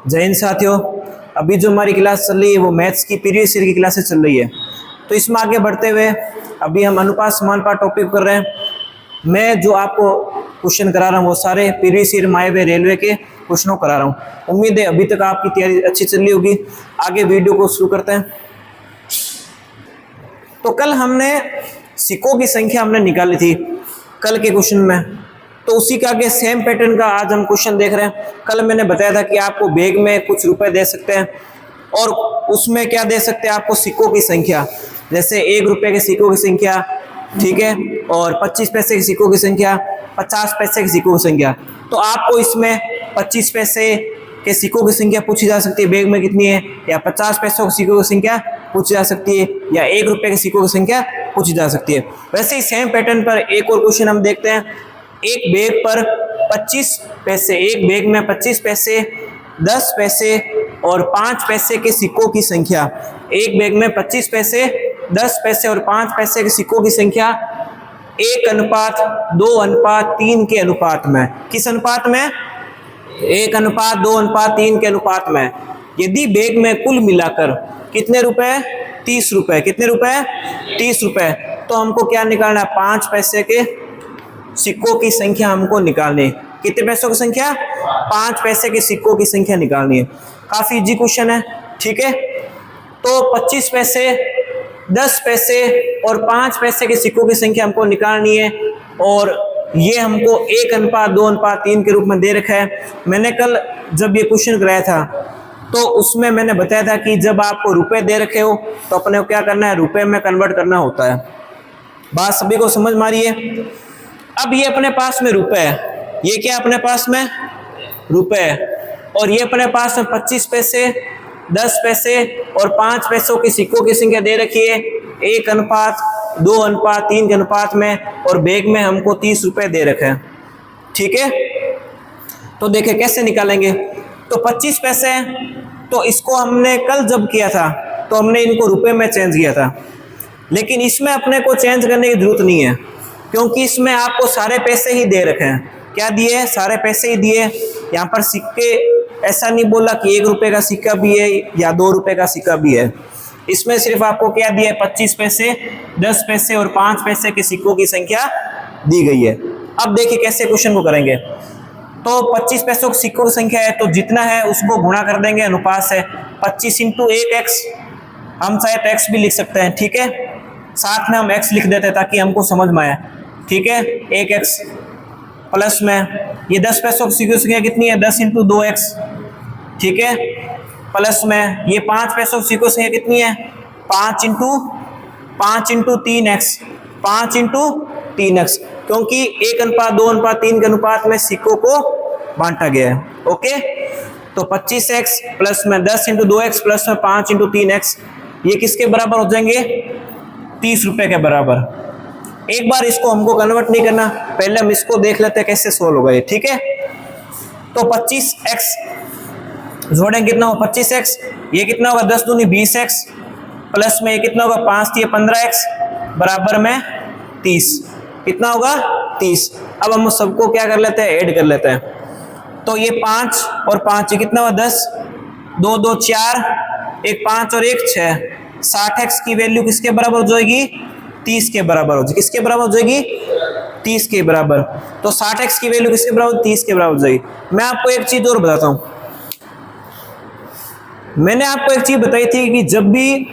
जय हिंद साथियों। अभी जो हमारी क्लास चल रही है वो मैथ्स की प्रीवियस ईयर की क्लासेस चल रही है। तो इसमें आगे बढ़ते हुए अभी हम अनुपात समानुपात टॉपिक कर रहे हैं। मैं जो आपको क्वेश्चन करा रहा हूँ वो सारे प्रीवियस ईयर में आए हुए रेलवे के क्वेश्चनों करा रहा हूँ। उम्मीद है अभी तक आपकी तैयारी अच्छी चल रही होगी। आगे वीडियो को शुरू करते हैं। तो कल हमने सिक्कों की संख्या हमने निकाली थी कल के क्वेश्चन में, तो उसी का आगे सेम पैटर्न का आज हम क्वेश्चन देख रहे हैं। कल मैंने बताया था कि आपको बैग में कुछ रुपए दे सकते हैं और उसमें क्या दे सकते हैं, आपको सिक्कों की संख्या, जैसे 1 रुपए के सिक्कों की संख्या, ठीक है, और 25 पैसे के सिक्कों की संख्या, 50 पैसे के सिक्कों की संख्या। तो आपको इसमें 25 पैसे के सिक्कों की संख्या पूछी जा सकती है बैग में कितनी है, या 50 पैसों के सिक्कों की संख्या पूछी जा सकती है, या 1 रुपए के सिक्कों की संख्या पूछी जा सकती है। वैसे ही सेम पैटर्न पर एक और क्वेश्चन हम देखते हैं। एक बैग पर 25 पैसे, एक बैग में 25 पैसे, 10 पैसे और 5 पैसे के सिक्कों की संख्या। एक बैग में 25 पैसे, 10 पैसे और 5 पैसे के सिक्कों की संख्या 1:2:3 के अनुपात में। किस अनुपात में? 1:2:3 के अनुपात में। यदि बैग में कुल मिलाकर कितने रुपए? 30 रुपए। कितने रुपए? 30 रुपए। तो हमको क्या निकालना है? 5 पैसे के सिक्कों की संख्या हमको निकालनी है। कितने पैसों की संख्या? 5 पैसे के सिक्कों की संख्या निकालनी है। काफी इजी क्वेश्चन है, ठीक है। तो 25 पैसे, 10 पैसे और 5 पैसे के सिक्कों की संख्या हमको निकालनी है, और ये हमको 1:2:3 के रूप में दे रखा है। मैंने कल जब ये क्वेश्चन कराया था तो उसमें मैंने बताया था कि जब आपको रुपए दे रखे हो तो अपने को क्या करना है? रुपए में कन्वर्ट करना होता है। बात सभी को समझ में आ रही है? अब ये अपने पास में रुपए है, ये क्या अपने पास में? रुपए है, और ये अपने पास में 25 पैसे, 10 पैसे और 5 पैसों के सिक्कों की संख्या दे रखी है 1:2:3 के अनुपात में, और बैग में हमको 30 रुपए दे रखे हैं, ठीक है। तो देखें कैसे निकालेंगे। तो 25 पैसे, तो इसको हमने कल जब किया था तो हमने इनको रुपए में चेंज किया था, लेकिन इसमें अपने को चेंज करने की जरूरत नहीं है, क्योंकि इसमें आपको सारे पैसे ही दे रखे हैं। क्या दिए? सारे पैसे ही दिए। यहाँ पर सिक्के ऐसा नहीं बोला कि 1 रुपए का सिक्का भी है या 2 रुपए का सिक्का भी है। इसमें सिर्फ आपको क्या दिया है? 25 पैसे, 10 पैसे और 5 पैसे के सिक्कों की संख्या दी गई है। अब देखिए कैसे क्वेश्चन को करेंगे। तो 25 पैसों की सिक्कों की संख्या है, तो जितना है उसको गुणा कर देंगे अनुपात से। 25 × 1x, हम चाहे तो x भी लिख सकते हैं, ठीक है। साथ में हम x लिख देते हैं ताकि हमको समझ में आए, ठीक है। 1x प्लस में ये 10 पैसों की सिक्कों की संख्या कितनी है? 10 × 2x, ठीक है। प्लस में ये 5 पैसों की सिक्कों की संख्या कितनी है? 5 × 3x, 5 × 3x, क्योंकि 1:2:3 के अनुपात में सिक्कों को बांटा गया है, ओके। तो 25x प्लस में 10 × 2x प्लस में 5 × 3x, ये किसके बराबर हो जाएंगे? 30 रुपए के बराबर। एक बार इसको हमको कन्वर्ट नहीं करना, पहले हम इसको देख लेते हैं कैसे सोल्व होगा ये, ठीक है। तो 25x जोड़ेंगे, कितना होगा? 25x, ये कितना होगा? 10 दूनी 20x, प्लस में ये कितना होगा? 5 × 15x बराबर में 30। कितना होगा? 30। अब हम सबको क्या कर लेते हैं? ऐड कर लेते हैं। तो ये 5 और 5, ये कितना हुआ? 10, 2 2 4, एक 5 और 1 6, 60x की वैल्यू किसके बराबर हो जाएगी? 30 के बराबर हो जाएगी। किसके बराबर हो जाएगी? 30 के बराबर। तो 60x की वैल्यू किसके बराबर? 30 के बराबर हो जाएगी। मैं आपको एक चीज और बताता हूं। मैंने आपको एक चीज बताई थी कि जब भी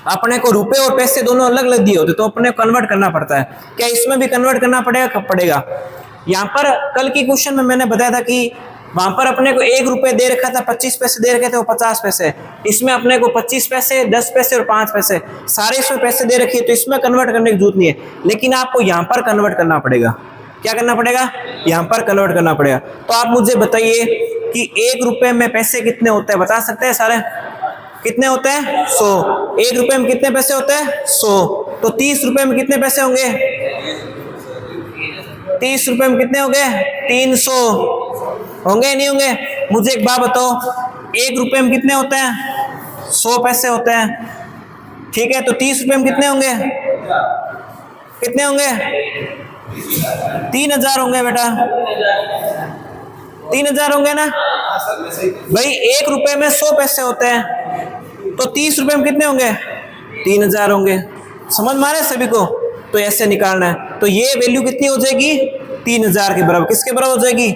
अपने को रुपए और पैसे दोनों अलग अलग दिए होते तो अपने कन्वर्ट करना पड़ता है। क्या इसमें भी कन्वर्ट करना पड़ेगा? कब पड़ेगा? यहाँ पर कल की क्वेश्चन में मैंने बताया था कि वहां पर अपने को 1 रुपए दे रखा था, 25 पैसे दे रखे थे, वो 50 पैसे। इसमें अपने को 25 पैसे, 10 पैसे और 5 पैसे, सारे इसमें पैसे दे रखिए, तो इसमें कन्वर्ट करने की जरूरत नहीं है, लेकिन आपको यहाँ पर कन्वर्ट करना पड़ेगा। क्या करना पड़ेगा? यहाँ पर कन्वर्ट करना पड़ेगा। तो आप मुझे बताइए कि 1 रुपए में पैसे कितने होते हैं? बता सकते हैं सारे? कितने होते हैं? 100। 1 रुपए में कितने पैसे होते हैं? 100। तो 30 रुपए में कितने पैसे होंगे? 30 रुपए में कितने होंगे? 300 होंगे, नहीं होंगे? मुझे एक बात बताओ, 1 रुपए में कितने होते हैं? 100 पैसे होते हैं, ठीक है। तो 30 रुपए में कितने होंगे? कितने होंगे? 3000 होंगे बेटा। 3000 होंगे ना भाई। 1 रुपए में 100 पैसे होते हैं, तो 30 रुपए में कितने होंगे? 3000 होंगे। समझ में आ रहा है सभी को? तो ऐसे निकालना है। तो ये वैल्यू कितनी हो जाएगी? 3000 के बराबर। किसके बराबर हो जाएगी?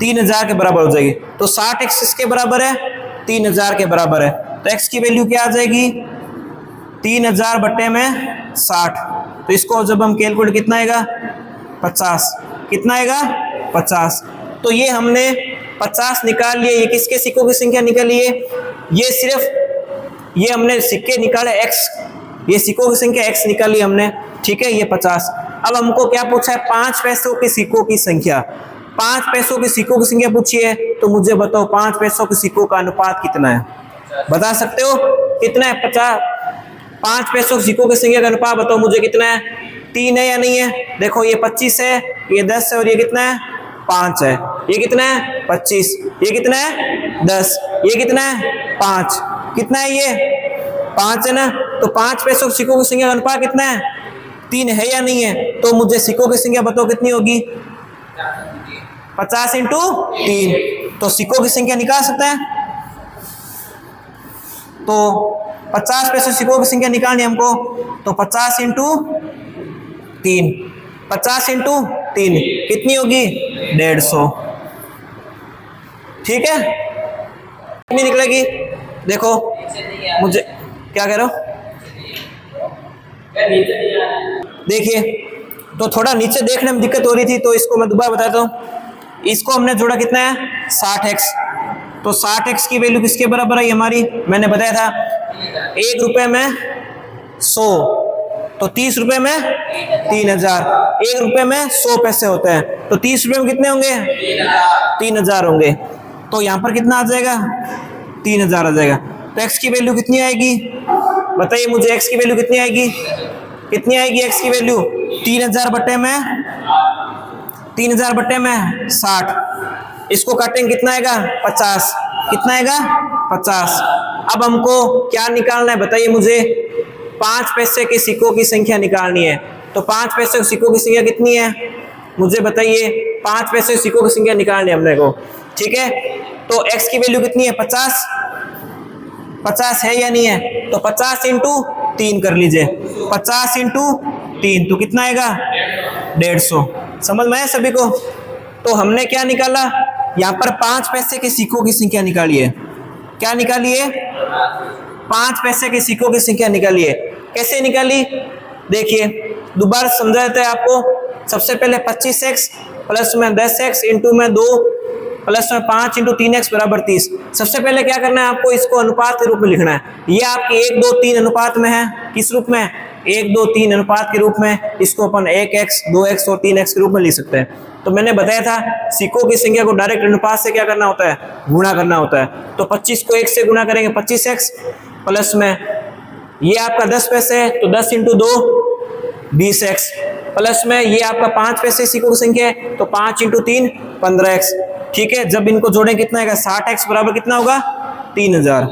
3000 के बराबर हो जाएगी। तो 60x किसके बराबर है? 3000 के बराबर है। तो x की वैल्यू क्या आ जाएगी? 3000 बटे में 60। तो इसको जब हम कैलकुलेट, कितना आएगा? 50। कितना आएगा? 50। तो ये हमने 50 निकाल लिए। ये किसके सिक्कों की संख्या निकाली है? ये सिर्फ ये हमने सिक्के निकाले x, ये सिक्कों की संख्या x निकाली हमने, ठीक है। ये 50। अब हमको क्या पूछा है? 5 पैसों के सिक्कों की संख्या। 5 पैसों के सिक्कों की संख्या पूछी है, तो मुझे बताओ 5 पैसों के सिक्कों का अनुपात कितना है? बता सकते हो कितना है? 50। 5 पैसों के सिक्कों की संख्या का अनुपात बताओ मुझे कितना है? 3 है या नहीं है? देखो ये 25 है, ये 10 है, और ये कितना है? 5 है। ये कितना है? 25। ये कितना है? 10। ये कितना है? 5। कितना है? ये 5 है ना। तो 5 पैसों के सिक्कों की संख्या का अनुपात कितना है? 3 है या नहीं है? तो मुझे सिक्कों की संख्या बताओ कितनी होगी? 50 इंटू 3। तो सिक्कों की संख्या निकाल सकते हैं। तो 50 पैसों सिक्कों की संख्या निकालनी हमको, तो 50 इंटू 3। 50 इंटू 3 कितनी होगी? 150। ठीक है, कितनी निकलेगी? देखो मुझे क्या कह रहे हो? देखिए, तो थोड़ा नीचे देखने में दिक्कत हो रही थी, तो इसको मैं दोबारा बताता हूँ। इसको हमने जोड़ा, कितना है? 60x। तो 60x की वैल्यू किसके बराबर है हमारी? मैंने बताया था 1 रुपए में 100, तो 30 रुपए में 3000। 1 रुपए में 100 पैसे होते हैं, तो 30 रुपए में कितने होंगे? 3000 होंगे। तो यहाँ पर कितना आ जाएगा? 3000 आ जाएगा। तो x की वैल्यू कितनी आएगी? बताइए मुझे, x की वैल्यू कितनी आएगी? कितनी आएगी x की वैल्यू? 3000 बटे में 60। इसको काटेंगे, कितना आएगा? 50। कितना आएगा? 50। अब हमको क्या निकालना है बताइए मुझे? 5 पैसे के सिक्कों की संख्या निकालनी है। तो 5 पैसे के सिक्कों की संख्या कितनी है मुझे बताइए? 5 पैसे के सिक्कों की संख्या निकालनी है हमने को, ठीक है। तो x की वैल्यू कितनी है? 50। 50 है या नहीं है? तो 50 इंटू 3 कर लीजिए। 50 इंटू 3 तो कितना आएगा? 150। समझ में आया सभी को? तो हमने क्या निकाला? यहाँ पर 5 पैसे के सिक्कों की संख्या निकाली है। क्या निकाली है? 5 पैसे के सिक्कों की संख्या निकाली है। कैसे निकाली? देखिए, दोबारा समझा देता है आपको। सबसे पहले 25x प्लस में 10x इंटू में 2 प्लस में 5 इंटू 3x बराबर 30। सबसे पहले क्या करना है आपको? इसको अनुपात के रूप में लिखना है। ये आपके 1 2 3 अनुपात में है। किस रूप में? 1 2 3 अनुपात के रूप में। इसको अपन 1x 2x और 3x के रूप में लिख सकते हैं। तो मैंने बताया था सिक्कों की संख्या को डायरेक्ट अनुपात से क्या करना होता है? गुणा करना होता है। तो 25 को 1 से गुणा करेंगे, 25x प्लस में ये आपका 10 पैसे है, तो 10 इंटू 2 20x प्लस में ये आपका 5 पैसे सिक्कों की संख्या है, तो 5 इंटू 3 15x। ठीक है, जब इनको जोड़ें कितना आएगा? 60x बराबर कितना होगा? 3000।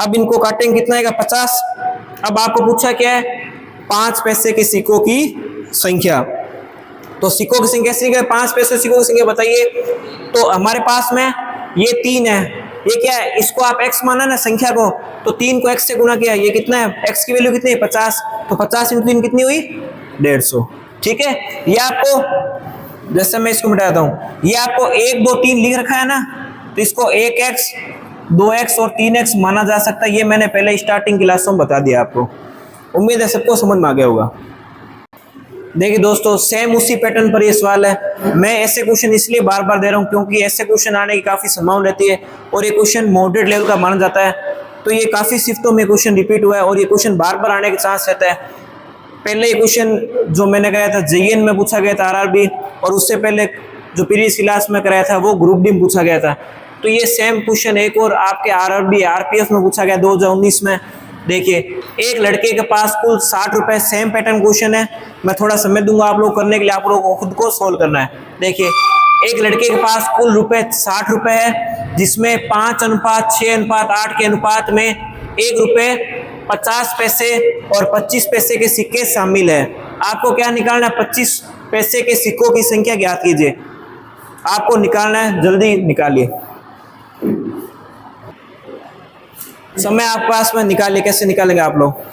अब इनको काटेंगे, कितना आएगा? 50। अब आपको पूछा क्या है? 5 पैसे के सिक्कों की संख्या। तो सिक्कों की संख्या कैसे निकाले? 5 पैसे सिक्कों की संख्या बताइए। तो हमारे पास में ये 3 है, ये क्या है? इसको आप x माना ना संख्या को, तो 3 को x से गुणा किया। ये कितना है? x की वैल्यू कितनी है? 50। तो 50 इंटू 3 कितनी हुई? 150। ठीक है, ये आपको, जैसे मैं इसको मिटाता हूँ, ये आपको 1 2 3 लिख रखा है ना, तो इसको 1x 2x और 3x माना जा सकता है। ये मैंने पहले स्टार्टिंग क्लासों में बता दिया आपको। उम्मीद है सबको समझ में आ गया होगा। देखिए दोस्तों, सेम उसी पैटर्न पर ये सवाल है। मैं ऐसे क्वेश्चन इसलिए बार बार दे रहा हूँ क्योंकि ऐसे क्वेश्चन आने की काफ़ी संभावना रहती है और ये क्वेश्चन मॉडरेट लेवल का माना जाता है। तो ये काफ़ी शिफ्टों में क्वेश्चन रिपीट हुआ है और ये क्वेश्चन बार बार आने के चांस रहता है। पहले ये क्वेश्चन जो मैंने कराया था JN में पूछा गया था RRB, और उससे पहले जो प्रीवियस क्लास में कराया था वो ग्रुप डी में पूछा गया था। तो ये सेम क्वेश्चन एक और आपके RRB RPF में पूछा गया 2019 में। देखिए, एक लड़के के पास कुल 60 रुपए, सेम पैटर्न क्वेश्चन है। मैं थोड़ा समय दूंगा आप लोग करने के लिए, आप लोगों को खुद को सोल्व करना है। देखिए, एक लड़के के पास कुल रुपए 60 रुपए है, जिसमें 5:6:8 के अनुपात में 1 रुपए 50 पैसे और 25 पैसे के सिक्के शामिल है। आपको क्या निकालना है? 25 पैसे के सिक्कों की संख्या ज्ञात कीजिए। आपको निकालना है, जल्दी निकालिए। समय आपके पास में, निकालिए। कैसे निकालेंगे आप लोग?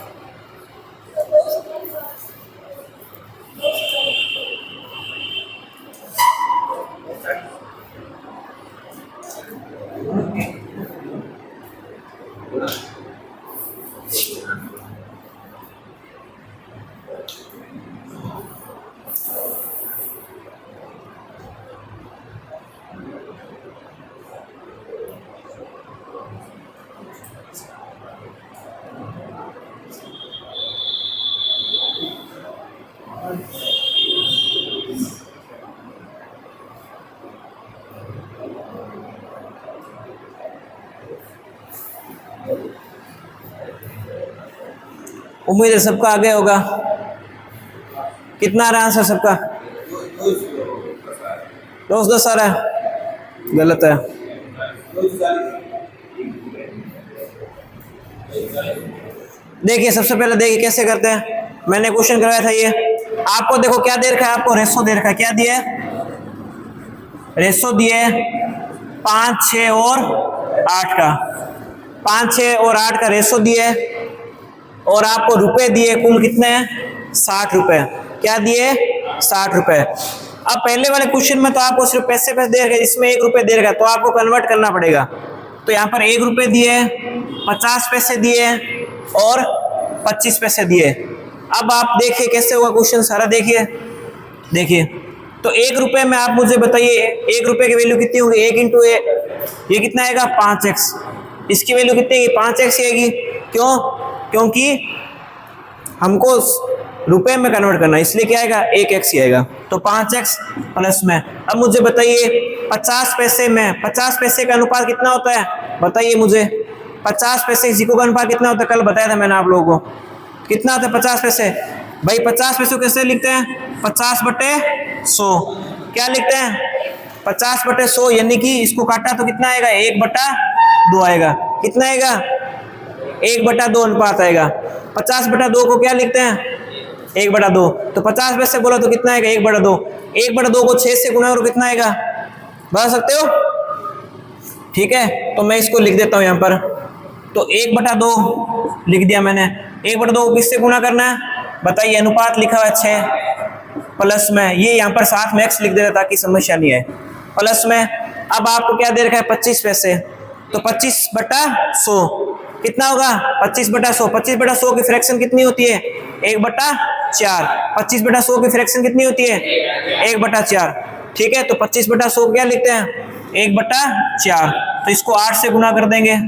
उम्मीद है सबका आगे होगा। कितना आ रहा है आंसर सबका? 10 आ रहा है, गलत है। देखिए सबसे पहले देखिए कैसे करते हैं। मैंने क्वेश्चन करवाया था ये, आपको देखो क्या दे रखा है, आपको रेशो दे रखा है। क्या दिया है? रेशो दिए 5, 6 और 8 का। 5, 6 और 8 का रेशो दिए, और आपको रुपए दिए कुल कितने हैं? 60 रुपए। क्या दिए? 60 रुपए। अब पहले वाले क्वेश्चन में तो आपको सिर्फ पैसे दे रखे, इसमें 1 रुपए दे रखा, तो आपको कन्वर्ट करना पड़ेगा। तो यहाँ पर 1 रुपए दिए, 50 पैसे दिए और 25 पैसे दिए। अब आप देखिए कैसे होगा क्वेश्चन सारा। देखिए तो 1 रुपए में आप मुझे बताइए 1 रुपए की वैल्यू कितनी होगी? 1 इंटू ये कितना आएगा? 5x। इसकी वैल्यू कितनी है? 5x आएगी। क्यों? क्योंकि हमको रुपए में कन्वर्ट करना है, इसलिए क्या आएगा? 1x ही आएगा। तो 5x प्लस में, अब मुझे बताइए 50 पैसे में, 50 पैसे का अनुपात कितना होता है? बताइए मुझे। 50 पैसे सिक्कों का अनुपात कितना होता है? कल बताया था मैंने आप लोगों को। कितना होता है 50 पैसे? भाई 50 पैसे को कैसे लिखते हैं? 50/100। क्या लिखते हैं? 50/100, यानी कि इसको काटा तो कितना आएगा? 1/2 आएगा। कितना आएगा? 1/2 अनुपात आएगा। 50/2 को क्या लिखते हैं? 1/2। तो 50 पैसे बोला तो कितना आएगा? 1/2। 1/2 को 6 से गुणा करो, कितना आएगा? बता सकते हो? ठीक है, तो मैं इसको लिख देता हूं यहां पर। तो 1/2 लिख दिया मैंने। 1/2 को किससे गुणा करना है? बताइए। अनुपात लिखा हुआ है 6 प्लस में, ये यहाँ पर साथ में x लिख देता ताकि समस्या नहीं है। प्लस में अब आपको क्या दे रखा है? 25 पैसे। तो 25/100 कितना होगा? 25/100। 25/100 की फ्रैक्शन कितनी होती है? 1/4। 25/100 की फ्रैक्शन कितनी होती है? 1/4। ठीक है, तो 25/100 क्या लिखते हैं? 1/4। तो इसको 8 से गुना कर देंगे।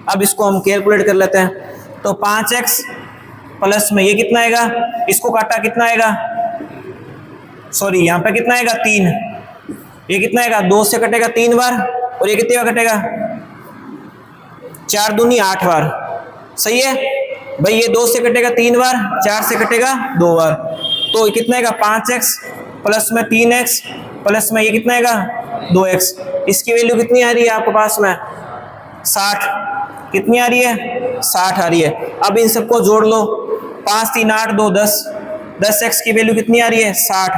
अब इसको हम कैलकुलेट कर लेते हैं। तो 5x प्लस में ये कितना आएगा? इसको काटा कितना आएगा? सॉरी, यहाँ पे कितना आएगा? 3। ये कितना आएगा? 2 से कटेगा 3 बार, और ये कितने बार कटेगा? 4 दूनी 8 बार। सही है भाई, ये 2 से कटेगा 3 बार, 4 से कटेगा 2 बार। तो ये कितना आएगा? 5x प्लस में 3x प्लस में ये कितना आएगा? 2x। इसकी वैल्यू कितनी आ रही है आपके पास में? 60। कितनी आ रही है? 60 आ रही है। अब इन सबको जोड़ लो। 5, 3, 8, 2, 10। 10x की वैल्यू कितनी आ रही है? 60।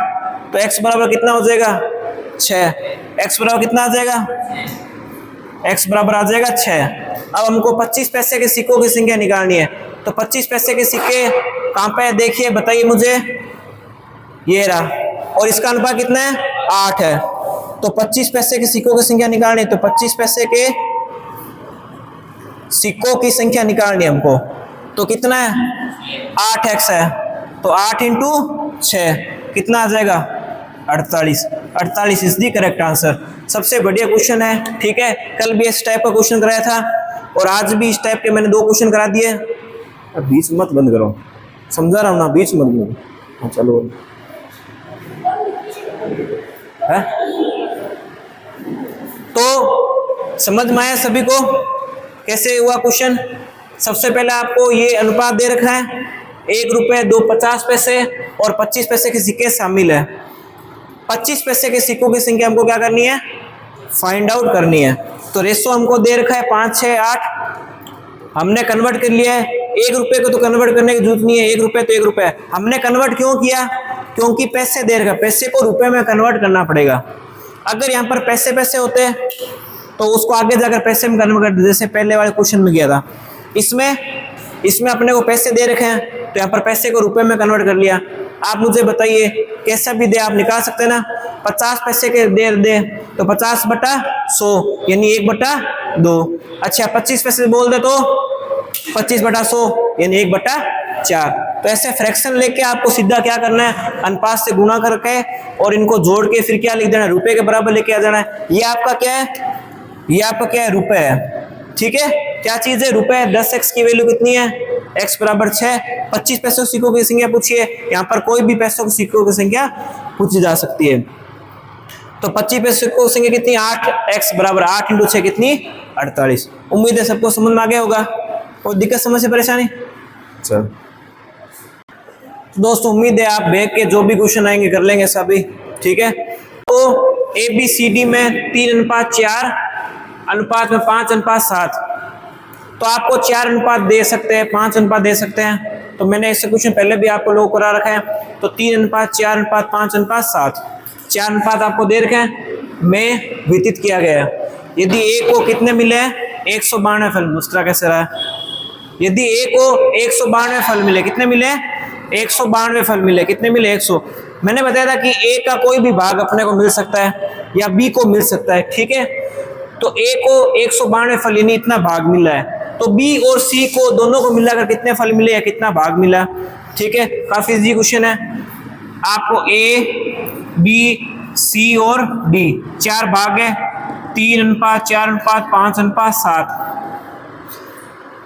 तो x बराबर कितना हो जाएगा? 6। x बराबर कितना आ जाएगा? x बराबर आ जाएगा 6। अब हमको 25 पैसे के सिक्कों की संख्या निकालनी है। तो 25 पैसे के सिक्के कहाँ पे है? देखिए, बताइए मुझे। ये रहा, और इसका अनुपात कितना है? 8 है। तो 25 पैसे के सिक्कों की संख्या निकालनी है। तो 25 पैसे के सिक्कों की संख्या निकालनी है हमको। तो कितना है? 8x है। तो 8 इंटू 6 कितना आ जाएगा? 48। 48 इज द करेक्ट आंसर। सबसे बढ़िया क्वेश्चन है। ठीक है, कल भी इस टाइप का क्वेश्चन कराया था, और आज भी इस टाइप के मैंने 2 क्वेश्चन करा दिए। अब बीच मत बंद करो, समझा रहा हूँ ना, बीच मत करो। चलो है? तो समझ में आया सभी को कैसे हुआ क्वेश्चन? सबसे पहले आपको ये अनुपात दे रखा है, 1 रुपये 2.50 पैसे और 25 पैसे के सिक्के शामिल है। 25 पैसे के सिक्कों की संख्या हमको क्या करनी है? फाइंड आउट करनी है। तो रेशो हमको दे रखा है 5, 6, 8। हमने कन्वर्ट कर लिया है। 1 रुपये को तो कन्वर्ट करने की जरूरत नहीं है, 1 रुपये तो 1 रुपये। हमने कन्वर्ट क्यों किया? क्योंकि पैसे दे रखा है, पैसे को रुपए में कन्वर्ट करना पड़ेगा। अगर यहाँ पर पैसे पैसे होते तो उसको आगे जाकर पैसे में कन्वर्ट कर दे, जैसे पहले वाले क्वेश्चन में किया था। इसमें अपने को पैसे दे रखे हैं तो यहाँ पर पैसे को रुपए में कन्वर्ट कर लिया। आप मुझे बताइए कैसा भी दे आप निकाल सकते हैं ना। 50 पैसे के दे तो 50/100 यानी 1/2। अच्छा 25 पैसे बोल दे तो 25/100 यानी 1/4। तो ऐसे फ्रैक्शन लेके आपको सीधा क्या करना है, अनुपात से गुणा करके और इनको जोड़ के फिर क्या लिख देना है, रुपए के बराबर लेके आ जाना है। ये आपका क्या है, ये आपका क्या है, रुपए है। ठीक है, क्या चीज है, रुपए। 10x की वैल्यू कितनी है, x बराबर 6। 25 पैसों की सिक्कों की संख्या पूछिए, यहाँ पर कोई भी पैसों की सिक्कों की संख्या पूछी जा सकती है। तो 25 पैसों की संख्या कितनी, 8। x बराबर 8 × 6 कितनी, 48। उम्मीद है सबको समझ में आ गया होगा। कोई दिक्कत समस्या परेशानी? चल दोस्तों, उम्मीद है आप बैग के जो भी क्वेश्चन आएंगे कर लेंगे सभी। ठीक है, तो ABCD में 3:4 अनुपात में 5:7। तो आपको 4 अनुपात दे सकते हैं, 5 अनुपात दे सकते हैं। तो मैंने इससे क्वेश्चन पहले भी आपको लोग करा रखा है। तो 3:4 5:7 4 अनुपात आपको दे रखे हैं, में वितरित किया गया है। यदि A को कितने मिले हैं, 192 फल। मुस्कुरा कैसे रहा है? यदि A को 192 फल मिले, कितने मिले, 192 फल मिले, कितने मिले, 100। मैंने बताया था कि A का कोई भी भाग अपने को मिल सकता है या B को मिल सकता है। ठीक है, तो A को 192 फल यानी इतना भाग मिला है, तो B और C को दोनों को मिलाकर कितने फल मिले या कितना भाग मिला। ठीक है, काफी इजी क्वेश्चन है। आपको A, B, C और D 4 भाग है, 3:4 5:7।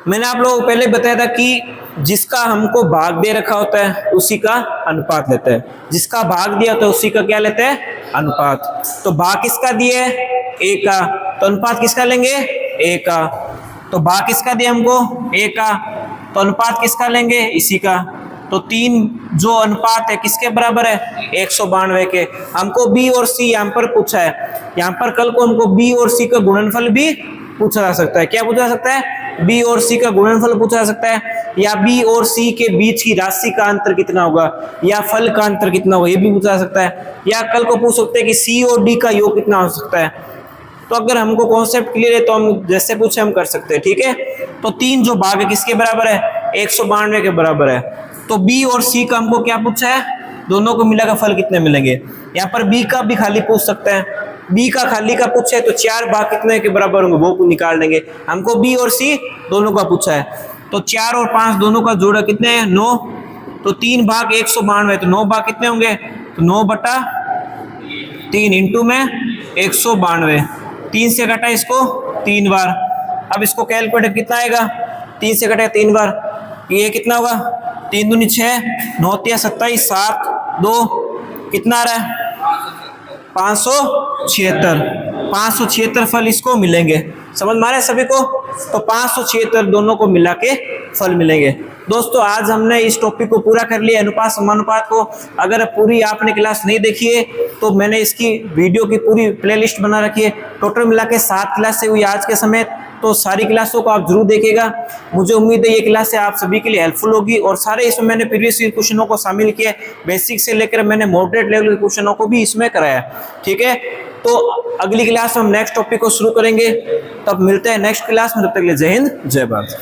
मैंने आप लोगों को पहले बताया था कि जिसका हमको भाग दे रखा होता है उसी का अनुपात लेते हैं, जिसका भाग दिया होता है उसी का क्या लेते हैं, अनुपात। तो भाग किसका दिया है, A का, तो अनुपात किसका लेंगे, A का। तो भाग किसका दिया हमको, A का, तो अनुपात किसका लेंगे, इसी का। तो 3 जो अनुपात है किसके बराबर है, 192 के। हमको B और C यहाँ पर पूछा है, यहाँ पर कल को हमको B और C का गुणनफल भी पूछा जा सकता है। क्या पूछा जा सकता है, B और C का गुणनफल पूछा जा सकता है, या B और C के बीच की राशि का अंतर कितना होगा, या फल का अंतर कितना होगा, ये भी पूछा जा सकता है। या कल को पूछ सकते हैं कि C और D का योग कितना हो सकता है। तो अगर हमको कॉन्सेप्ट क्लियर है तो हम जैसे पूछे हम कर सकते हैं। ठीक है, तो 3 जो भाग है किसके बराबर है, 192 के बराबर है। तो B और C का हमको क्या पूछा है, दोनों को मिलाकर फल कितने मिलेंगे। यहाँ पर B का भी खाली पूछ सकते हैं, B का खाली का पूछा है तो 4 भाग कितने के बराबर होंगे वो निकाल देंगे। हमको B और C दोनों का पूछा है, तो 4 और 5 दोनों का जोड़ा कितने हैं, 9। तो 3 भाग 192, तो 9 भाग कितने होंगे, तो 9/3 इंटू में 192। 3 से घटा इसको 3 बार। अब इसको कैलकुलेटर कितना आएगा, 3 से घटा 3 बार, ये कितना होगा, 3 दूनी 6, 9 तिया 27, 7 2 कितना आ रहा है, 576 फल इसको मिलेंगे। समझ में आ रहा है सभी को। तो 576 दोनों को मिला के फल मिलेंगे। दोस्तों आज हमने इस टॉपिक को पूरा कर लिया, अनुपात समानुपात को। अगर पूरी आपने क्लास नहीं देखी है तो मैंने इसकी वीडियो की पूरी प्लेलिस्ट बना रखी है। टोटल मिला के 7 क्लास से हुई आज के समय, तो सारी क्लासों को आप जरूर देखिएगा। मुझे उम्मीद है ये क्लास से आप सभी के लिए हेल्पफुल होगी। और सारे इसमें मैंने प्रीवियस क्वेश्चनों को शामिल किया, बेसिक से लेकर मैंने मॉडरेट लेवल के क्वेश्चनों को भी इसमें कराया। ठीक है, तो अगली क्लास में हम नेक्स्ट टॉपिक को शुरू करेंगे। तब मिलते हैं नेक्स्ट क्लास में, तब तक के लिए जय हिंद जय भारत।